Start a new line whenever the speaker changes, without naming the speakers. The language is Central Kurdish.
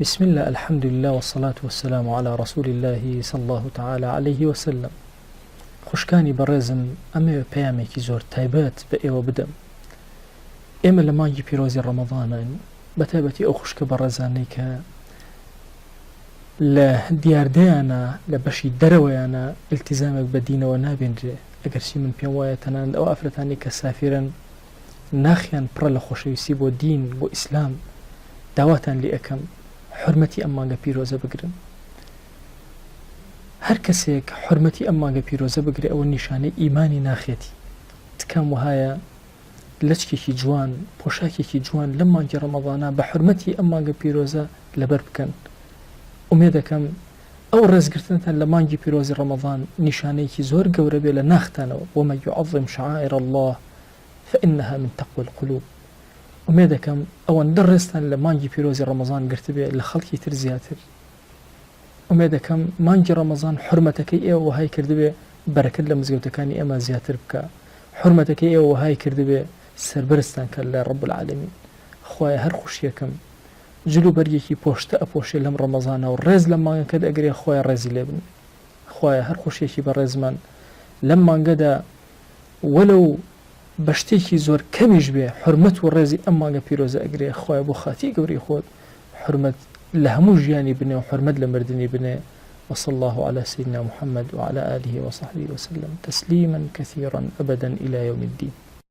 بسم الله الحمد لله والصلاة والسلام على رسول الله صلى الله تعالى عليه وسلم. خوشکانی بەڕێزم ئەمەوێ پەیامێکی زۆر تایبەت بە ئێوە بدەم. ئێمە لە مانگی پیرۆزی ڕەمەضانن، بەتایبەتی ئەو خوشکە بەڕێزانەی کە لە دیاردەیانە لە بەشی دەرەوەیانە ئیلتیزامێک بە دینەوە نابێنرێ. ئەگەرچی من پێم وایە تەنانەت ئەو ئافرەتانی کە سافرن ناخیان پڕە لە خۆشەویستی بۆ دین بۆ ئیسلام داواتان لێ ئەەکەم حرمەتی ئەم مانگە پیرۆزە بگرن. هەر کەسێک حرمەتی ئەم مانگە پیرۆزە بگرێ ئەوە نیشانەی ئیمانی ناخێتی. تکام وهایە لەچکێکی جوان پۆشاکێکی جوان لەم مانگی ڕەمەضانە بە حرمەتی ئەم مانگە پیرۆزە لەبەر بکەن. ئومێد دەکەم ئەو ڕێزگرتنتان لە مانگی پیرۆزی ڕەمەضان نیشانەیەکی زۆر گەورە بێ لە ناختانەوە. ومن يعظم شعائر الله فإنها من تقوى القلوب. ئومێد دەکەم ئەوەندە ڕێستان لە مانگی پیرۆزی ڕەمەضان گرتبێ لە خەڵکی تر زیاتر. ئومێد دەکەم مانگی ڕەمەضان حرمەتەکەی ئێوە وهای کردبێ بەرەکەت لە مزگەوتەکانی ئێمە زیاتر بکە. حرمەتەکەی ئێوە وهای کردبێ سەربەرزتان کە لە ڕەب العالەمین. خوایە هەر خوشیەکەم جلو بەرگێکی پۆشتە ئەپۆشێ لەم ڕەمەضانە و ڕێز لە مانگەکەت ئەگرێ خوایە ڕێزی لێ بن. خوایە هەر خوشیێکی بە ڕێزمان لەم مانگەدا وەلەو بە شتێکی زۆر کەمیش بێ حرمەت و ڕێزی ئەم مانگە پیرۆزە ئەگرێ. خوایە بۆ خاتی گەوری خۆت حرمەت لە هەموو ژیانی بنێ و حرمەت لە مردنی بنێ. وصلى الله على سيدنا محمد وعلى آله وصحبه وسلم تسليما كثيرا أبدا إلى يوم الدين.